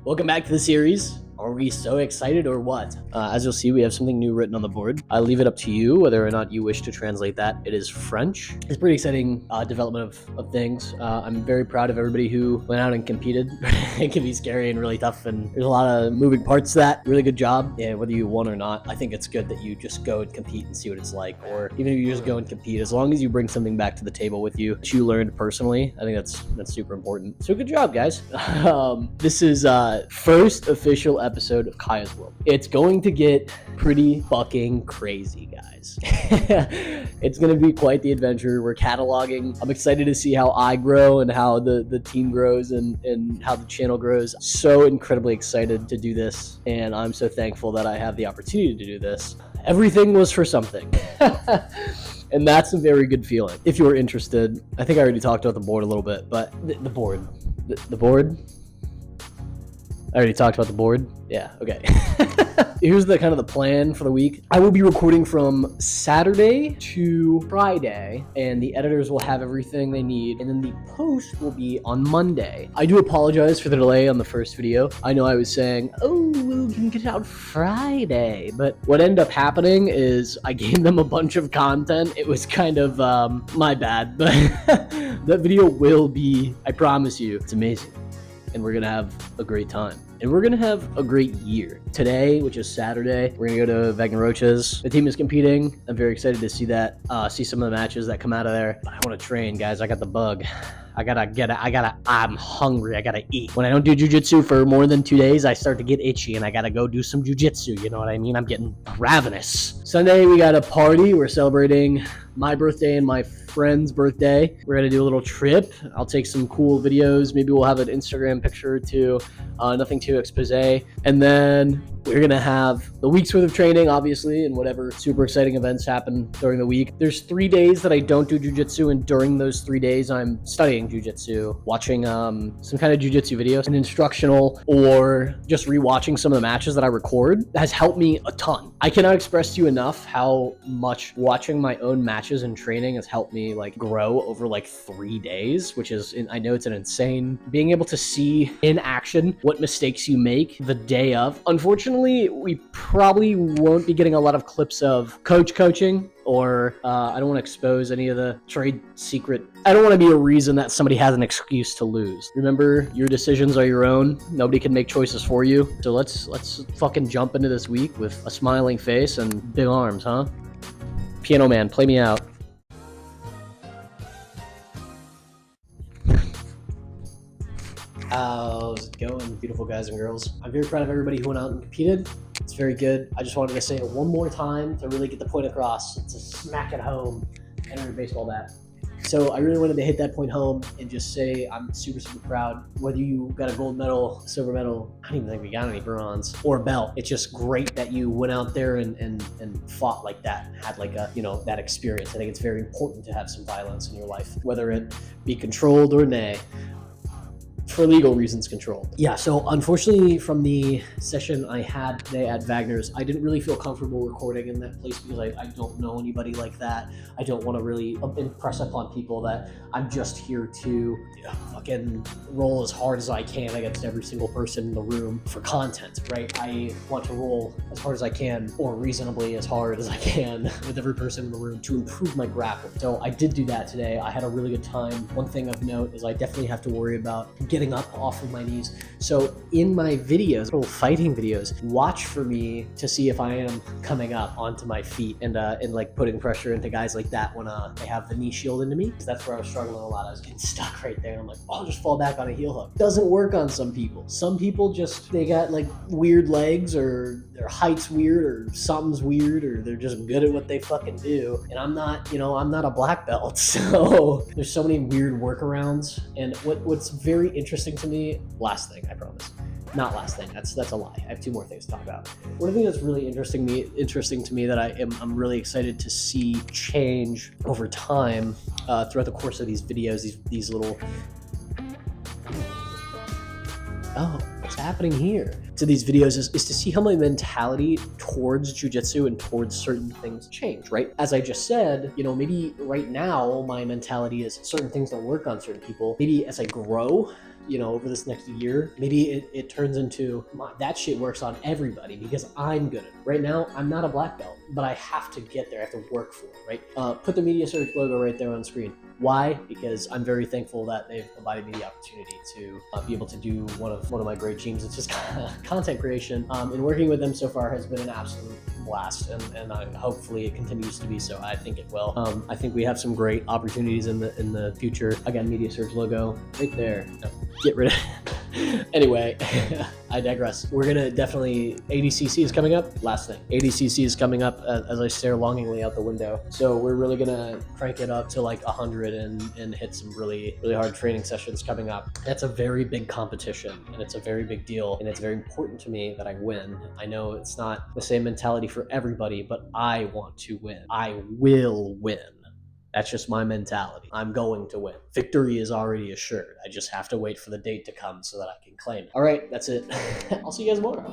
Welcome back to the series. Are we so excited or what? As you'll see, we have something new written on the board. I leave it up to you whether or not you wish to translate that. It is French. It's pretty exciting development of things. I'm very proud of everybody who went out and competed. It can be scary and really tough, and there's a lot of moving parts to that. Really good job. Yeah, whether you won or not, I think it's good that you just go and compete and see what it's like. Or even if you just go and compete, as long as you bring something back to the table with you that you learned personally, I think that's super important. So good job, guys. This is first official episode of Kaya's World. It's going to get pretty fucking crazy, guys. It's going to be quite the adventure. We're cataloging. I'm excited to see how I grow and how the team grows and how the channel grows. So incredibly excited to do this, and I'm so thankful that I have the opportunity to do this. Everything was for something. And that's a very good feeling. If you're interested, I think I already talked about the board a little bit, but the board. I already talked about the board. Yeah, okay. Here's the kind of the plan for the week. I will be recording from Saturday to Friday, and the editors will have everything they need, and then the post will be on Monday. I do apologize for the delay on the first video. I know I was saying, oh, we can get it out Friday, but what ended up happening is I gave them a bunch of content. It was kind of my bad, but that video will be, I promise you, it's amazing. And we're gonna have a great time. And we're gonna have a great year. Today, which is Saturday, we're gonna go to Vagner Rocha's. The team is competing. I'm very excited to see that, see some of the matches that come out of there. But I wanna train, guys. I got the bug. I'm hungry. I gotta eat. When I don't do jujitsu for more than 2 days, I start to get itchy and I gotta go do some jujitsu. You know what I mean? I'm getting ravenous. Sunday, we got a party. We're celebrating my birthday and my friend's birthday. We're gonna do a little trip. I'll take some cool videos. Maybe we'll have an Instagram picture or two. Nothing too expose. And then we're gonna have the week's worth of training, obviously, and whatever super exciting events happen during the week. There's 3 days that I don't do jujitsu, and during those 3 days, I'm studying jujitsu, watching some kind of jujitsu videos, an instructional, or just rewatching some of the matches that I record has helped me a ton. I cannot express to you enough how much watching my own matches and training has helped me like grow over like 3 days, which is, I know it's an insane, being able to see in action what mistakes you make the day of. Unfortunately, we probably won't be getting a lot of clips of coaching, or I don't want to expose any of the trade secret. I don't want to be a reason that somebody has an excuse to lose. Remember, your decisions are your own. Nobody can make choices for you. So let's fucking jump into this week with a smiling face and big arms, huh? Piano Man, play me out. How's it going, beautiful guys and girls? I'm very proud of everybody who went out and competed. It's very good. I just wanted to say it one more time to really get the point across. It's a smack at home and a baseball bat. So I really wanted to hit that point home and just say I'm super, super proud. Whether you got a gold medal, silver medal, I don't even think we got any bronze, or a belt. It's just great that you went out there and fought like that, had like a, that experience. I think it's very important to have some violence in your life, whether it be controlled or nay. For legal reasons, controlled. Yeah, so unfortunately from the session I had today at Wagner's, I didn't really feel comfortable recording in that place because I don't know anybody like that. I don't want to really impress upon people that I'm just here to fucking roll as hard as I can against every single person in the room for content, right? I want to roll as hard as I can, or reasonably as hard as I can with every person in the room to improve my grappling. So I did do that today. I had a really good time. One thing of note is I definitely have to worry about getting up off of my knees. So in my videos, little fighting videos, watch for me to see if I am coming up onto my feet and like putting pressure into guys like that when they have the knee shield into me, because that's where I was struggling a lot. I was getting stuck right there. And I'm like, oh, I'll just fall back on a heel hook. Doesn't work on some people. Some people just, they got like weird legs, or their height's weird, or something's weird, or they're just good at what they fucking do. And I'm not, I'm not a black belt. So there's so many weird workarounds. And what's very interesting to me, last thing, I promise. Not last thing, that's a lie. I have 2 more things to talk about. One thing that's really interesting to me that I'm really excited to see change over time throughout the course of these videos, these little, oh, what's happening here? To these videos is to see how my mentality towards jujitsu and towards certain things change, right? As I just said, maybe right now my mentality is certain things don't work on certain people. Maybe as I grow, over this next year, maybe it turns into that shit works on everybody because I'm good at it. Right now, I'm not a black belt, but I have to get there. I have to work for it, right? Put the Media Search logo right there on screen. Why? Because I'm very thankful that they've provided me the opportunity to be able to do one of my great dreams. It's just content creation. And working with them so far has been an absolute blast, and hopefully it continues to be so. I think it will. I think we have some great opportunities in the future. Again, Media Search logo right there. No, get rid of it. Anyway, I digress. We're gonna definitely, ADCC is coming up. Last thing, ADCC is coming up as I stare longingly out the window. So we're really gonna crank it up to like 100 and hit some really hard training sessions coming up. That's a very big competition, and it's a very big deal, and it's very important to me that I win. I know it's not the same mentality for everybody, but I want to win. I will win. That's just my mentality. I'm going to win. Victory is already assured. I just have to wait for the date to come so that I can claim it. All right, that's it. I'll see you guys tomorrow.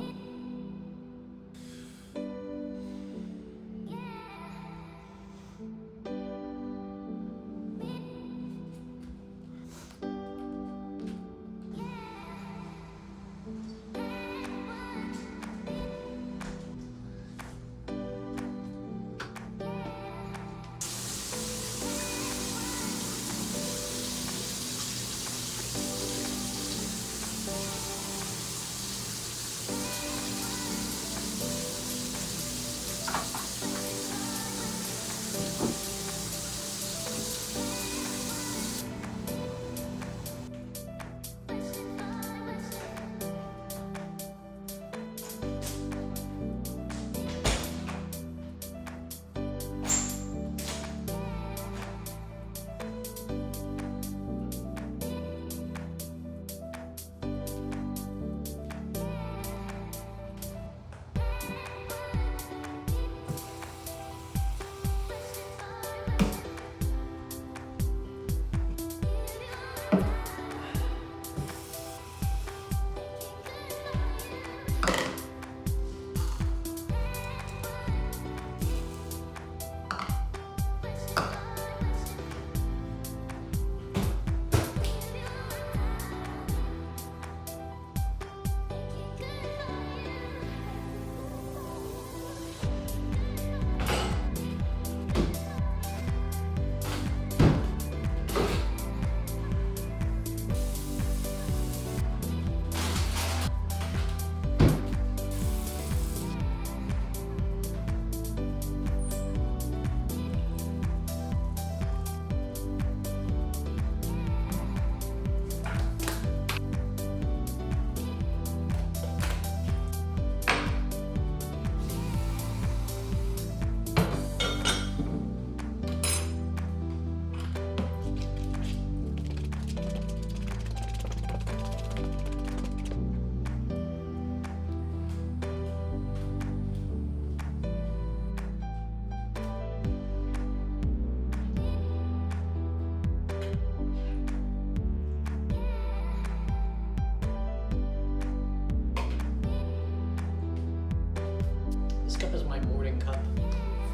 This cup is my morning cup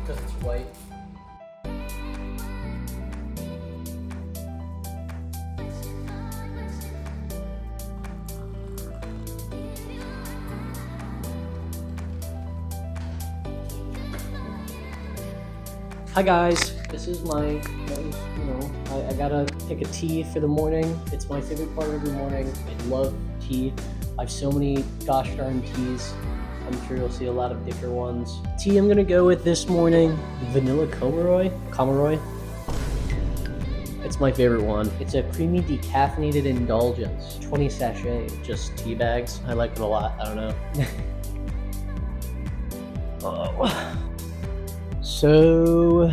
because it's white. Hi guys, this is my, I gotta take a tea for the morning. It's my favorite part of every morning. I love tea. I have so many gosh darn teas. I'm sure you'll see a lot of different ones. Tea I'm gonna go with this morning, vanilla Comeroy. It's my favorite one. It's a creamy decaffeinated indulgence. 20 sachet, just tea bags. I like it a lot, I don't know. Oh. So,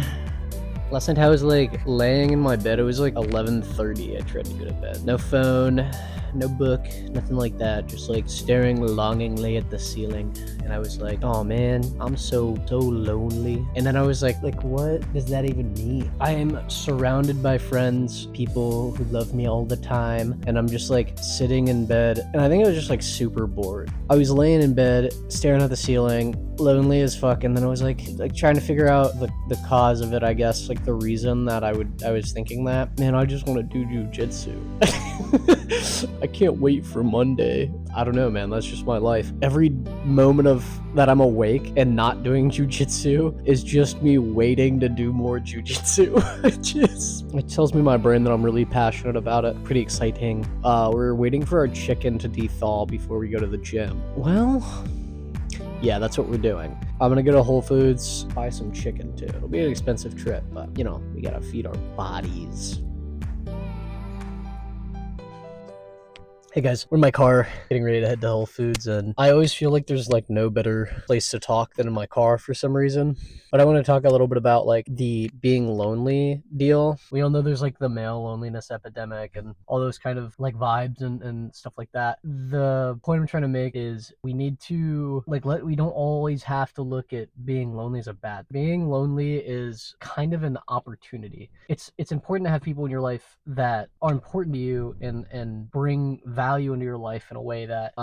last night I was like laying in my bed. It was like 11:30. I tried to go to bed. No phone, no book, nothing like that. Just like staring longingly at the ceiling. And I was like, oh man, I'm so lonely. And then I was like, what does that even mean? I am surrounded by friends, people who love me all the time. And I'm just like sitting in bed. And I think I was just like super bored. I was laying in bed, staring at the ceiling, lonely as fuck. And then I was like trying to figure out the cause of it, I guess, like the reason that I was thinking that. Man, I just want to do jujitsu. I can't wait for Monday. I don't know, man. That's just my life. Every moment of that I'm awake and not doing jujitsu is just me waiting to do more jujitsu. It tells me my brain that I'm really passionate about it. Pretty exciting. We're waiting for our chicken to thaw before we go to the gym. Well, yeah, that's what we're doing. I'm gonna go to Whole Foods, buy some chicken too. It'll be an expensive trip, but you know, we gotta feed our bodies. Hey guys, we're in my car, getting ready to head to Whole Foods, and I always feel like there's like no better place to talk than in my car for some reason. But I want to talk a little bit about like the being lonely deal. We all know there's like the male loneliness epidemic and all those kind of like vibes and stuff like that. The point I'm trying to make is we need to we don't always have to look at being lonely as a bad. Being lonely is kind of an opportunity. It's important to have people in your life that are important to you and bring value into your life in a way that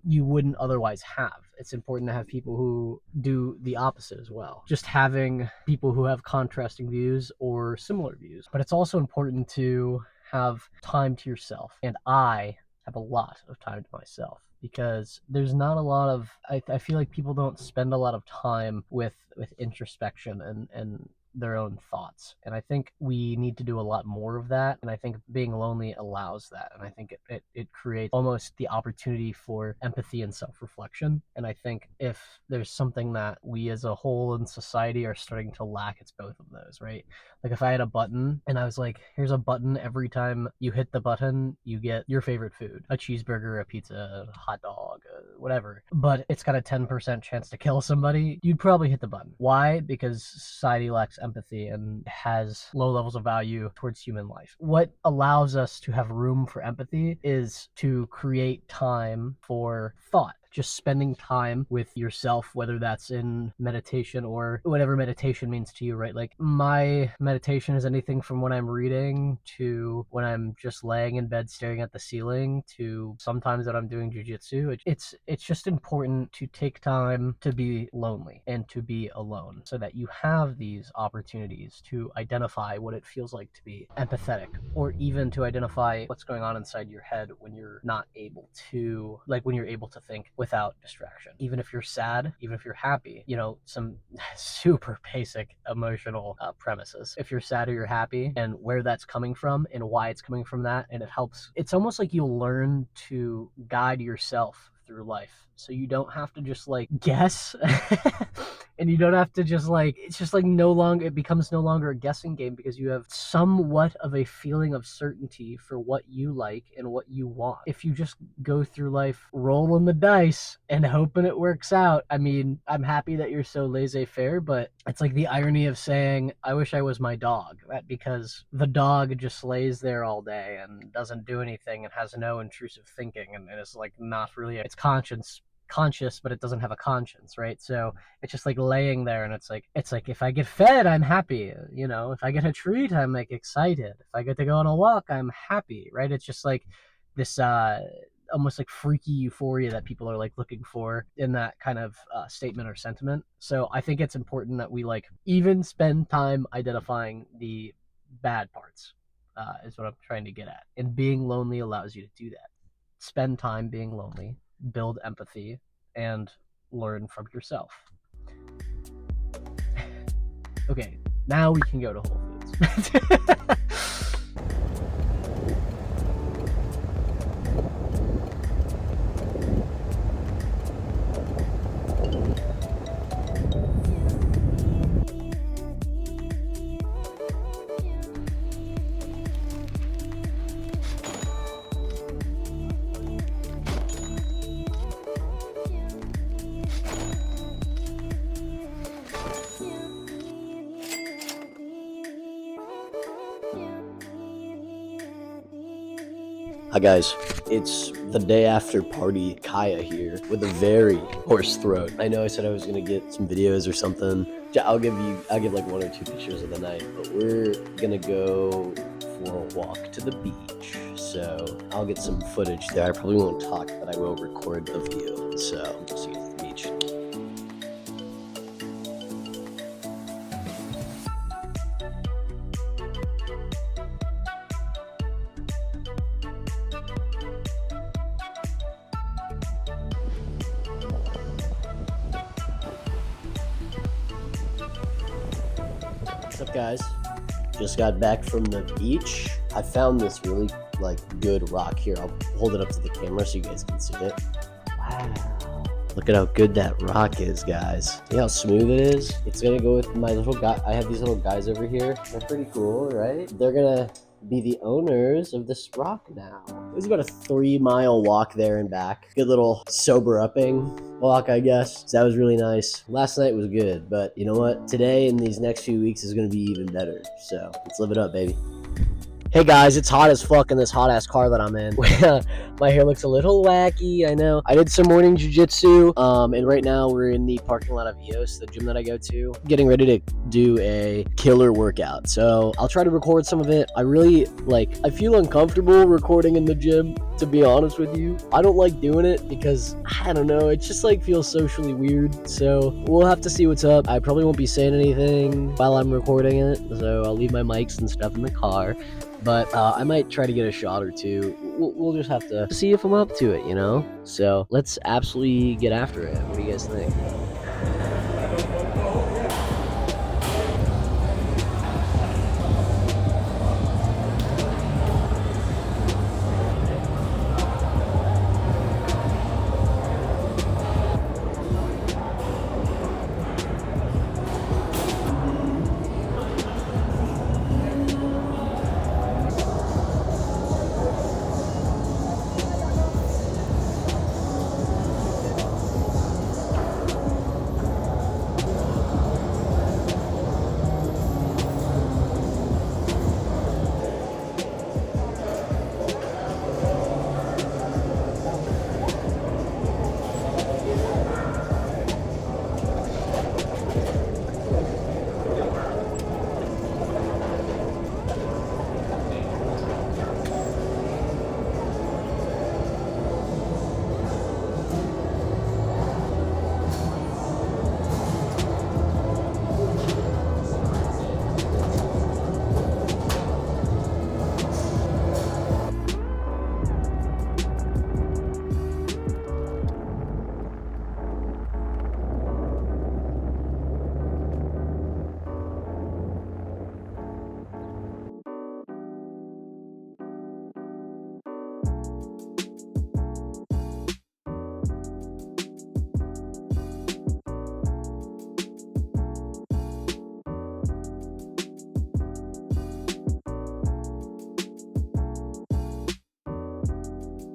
you wouldn't otherwise have. It's important to have people who do the opposite as well. Just having people who have contrasting views or similar views. But it's also important to have time to yourself. And I have a lot of time to myself because there's not a lot of I feel like people don't spend a lot of time with introspection and their own thoughts. And I think we need to do a lot more of that. And I think being lonely allows that. And I think it creates almost the opportunity for empathy and self-reflection. And I think if there's something that we as a whole in society are starting to lack, it's both of those, right? Like if I had a button and I was like, here's a button, every time you hit the button, you get your favorite food, a cheeseburger, a pizza, a hot dog, whatever. But it's got a 10% chance to kill somebody, you'd probably hit the button. Why? Because society lacks empathy and has low levels of value towards human life. What allows us to have room for empathy is to create time for thought. Just spending time with yourself, whether that's in meditation or whatever meditation means to you, right? Like my meditation is anything from when I'm reading to when I'm just laying in bed staring at the ceiling to sometimes that I'm doing jujitsu. It's just important to take time to be lonely and to be alone so that you have these opportunities to identify what it feels like to be empathetic, or even to identify what's going on inside your head when you're not able to, like when you're able to think without distraction. Even if you're sad, even if you're happy, you know, some super basic emotional premises. If you're sad or you're happy and where that's coming from and why it's coming from that, and it helps. It's almost like you'll learn to guide yourself through life. So you don't have to just like guess and you don't have to just like, it's just like it becomes no longer a guessing game because you have somewhat of a feeling of certainty for what you like and what you want. If you just go through life rolling the dice and hoping it works out, I mean, I'm happy that you're so laissez-faire, but it's like the irony of saying, I wish I was my dog, right? Because the dog just lays there all day and doesn't do anything and has no intrusive thinking and it's like not really, it's conscious, but it doesn't have a conscience, right? So it's just like laying there and it's like if I get fed, I'm happy, you know. If I get a treat, I'm like excited. If I get to go on a walk, I'm happy, right? It's just like this almost like freaky euphoria that people are like looking for in that kind of statement or sentiment. So I think it's important that we like even spend time identifying the bad parts, is what I'm trying to get at. And being lonely allows you to do that. Spend time being lonely, build empathy, and learn from yourself. Okay, now we can go to Whole Foods. Hi guys, it's the day after party Kaya here with a very hoarse throat. I know I said I was gonna get some videos or something. I'll give like 1 or 2 pictures of the night, but we're gonna go for a walk to the beach. So I'll get some footage there. I probably won't talk, but I will record the view. So see you at the beach. What's up, guys? Just got back from the beach. I found this really good rock here. I'll hold it up to the camera so you guys can see it. Wow. Look at how good that rock is, guys. See how smooth it is? It's gonna go with my little guy. I have these little guys over here. They're pretty cool, right? They're gonna be the owners of this rock now. It was about a 3-mile walk there and back. Good little sober-upping walk, I guess. So that was really nice. Last night was good, but you know what? Today and these next few weeks is gonna be even better. So let's live it up, baby. Hey guys, it's hot as fuck in this hot ass car that I'm in. My hair looks a little wacky, I know. I did some morning jujitsu, and right now we're in the parking lot of EOS, the gym that I go to, getting ready to do a killer workout. So I'll try to record some of it. I feel uncomfortable recording in the gym, to be honest with you. I don't like doing it because, I don't know, it just feels socially weird. So we'll have to see what's up. I probably won't be saying anything while I'm recording it, so I'll leave my mics and stuff in the car. But I might try to get a shot or two. We'll just have to see if I'm up to it, you know? So let's absolutely get after it. What do you guys think?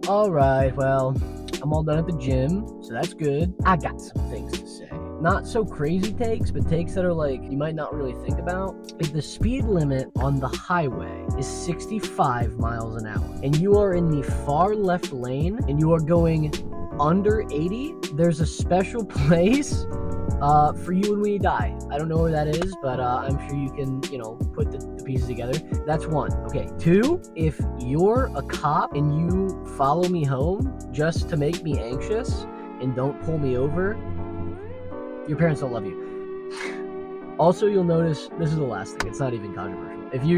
All right, well, I'm all done at the gym, so that's good. I got some things to say. Not so crazy takes, but takes that are you might not really think about. If the speed limit on the highway is 65 miles an hour, and you are in the far left lane, and you are going under 80, there's a special place for you and when you die. I don't know where that is, but I'm sure you can, put the pieces together. That's one. Okay. Two, if you're a cop and you follow me home just to make me anxious and don't pull me over, your parents don't love you. Also, you'll notice, this is the last thing, it's not even controversial. If you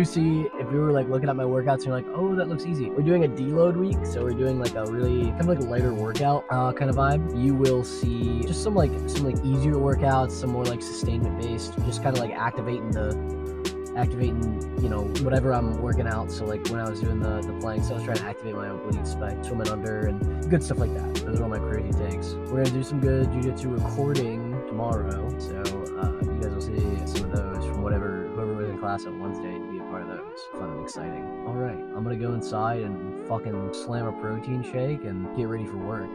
were looking at my workouts and you're like, oh, that looks easy. We're doing a deload week, so we're doing a really kind of lighter workout kind of vibe. You will see just some easier workouts, some more sustainment based, just kind of activating whatever I'm working out. So when I was doing the planks, I was trying to activate my obliques by swimming under and good stuff like that. Those are all my crazy takes. We're gonna do some good jujitsu recording tomorrow, so you guys will see some of those from whoever was in class on Wednesday to be a part of those. Fun and exciting. All right, I'm gonna go inside and fucking slam a protein shake and get ready for work.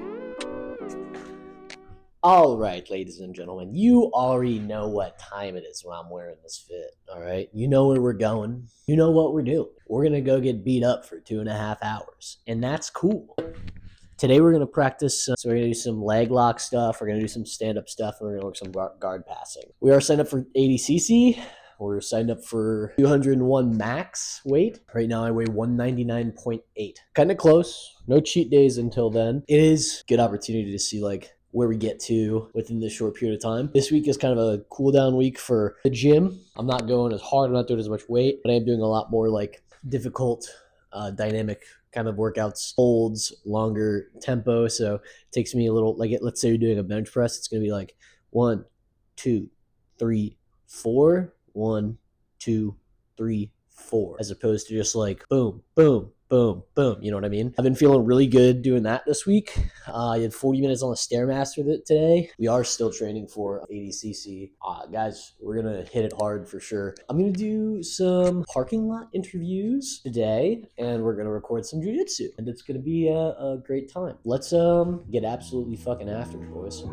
All right, ladies and gentlemen, you already know what time it is when I'm wearing this fit, all right? You know where we're going. You know what we're doing. We're going to go get beat up for 2.5 hours, and that's cool. Today we're going to practice, so we're going to do some leg lock stuff, we're going to do some stand-up stuff, and we're going to work some guard passing. We are signed up for 80cc. We're signed up for 201 max weight. Right now I weigh 199.8. Kind of close. No cheat days until then. It is a good opportunity to see where we get to within this short period of time. This week is kind of a cool down week for the gym. I'm not going as hard, I'm not doing as much weight, but I am doing a lot more difficult, dynamic kind of workouts, holds, longer tempo. So it takes me a little, let's say you're doing a bench press, it's going to be 1, 2, 3, 4, 1, 2, 3, 4, as opposed to just like boom, boom, boom, boom. You know what I mean? I've been feeling really good doing that this week. I did 40 minutes on the Stairmaster today. We are still training for 80cc. Guys, we're going to hit it hard for sure. I'm going to do some parking lot interviews today, and we're going to record some jiu-jitsu, and it's going to be a great time. Let's get absolutely fucking after it, boys.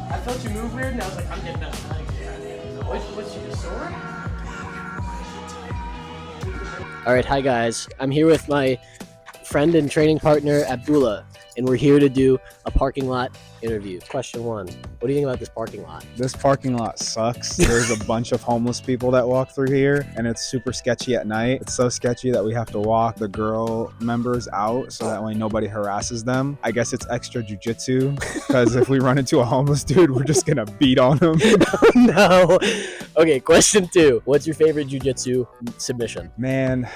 I felt you move weird, and I was like, I'm getting up. What's you, sore? All right, hi guys. I'm here with my friend and training partner, Abdullah, and we're here to do a parking lot interview. Question 1, what do you think about this parking lot? This parking lot sucks. There's a bunch of homeless people that walk through here, and it's super sketchy at night. It's so sketchy that we have to walk the girl members out so that way nobody harasses them. I guess it's extra jujitsu, because if we run into a homeless dude, we're just gonna beat on him. No. Okay, question 2, what's your favorite jujitsu submission? Man,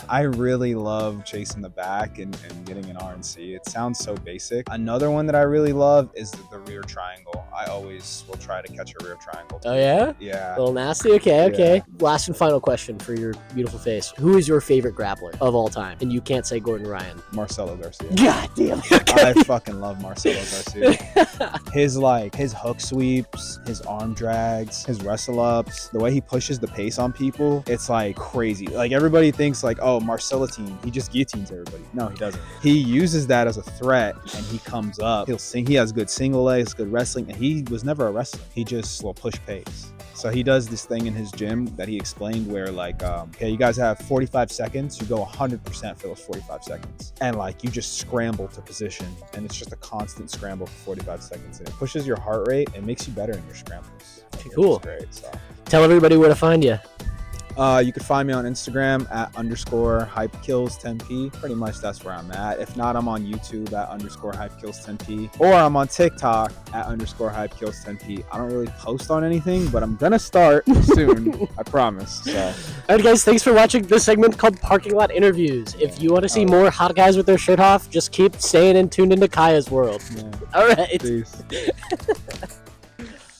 I really love chasing the back and getting an RNC. It sounds so basic. Another one that I really love is the rear triangle. I always will try to catch a rear triangle. Oh yeah? Yeah. A little nasty? Okay. Yeah. Last and final question for your beautiful face. Who is your favorite grappler of all time? And you can't say Gordon Ryan. Marcelo Garcia. God damn it. Okay. I fucking love Marcelo Garcia. His hook sweeps, his arm drags, his wrestle ups, the way he pushes the pace on people, it's like crazy. Like everybody thinks like, oh, Marcelotine, he just guillotines everybody. No, he doesn't. He uses that as a threat, and he comes up. He has good single legs, good wrestling, and he was never a wrestler. He just will push pace. So he does this thing in his gym that he explained where like, okay, you guys have 45 seconds. You go 100% for those 45 seconds. And like, you just scramble to position, and it's just a constant scramble for 45 seconds. And it pushes your heart rate and makes you better in your scrambles. Cool. It's great. So. Tell everybody where to find you. You can find me on Instagram at _hypekills10p. Pretty much that's where I'm at. If not, I'm on YouTube at _hypekills10p. Or I'm on TikTok at _hypekills10p. I don't really post on anything, but I'm gonna start soon. I promise. So. All right, guys, thanks for watching this segment called Parking Lot Interviews. If you want to see more hot guys with their shirt off, just keep staying and tuned into Kaya's world. Yeah. All right. Peace.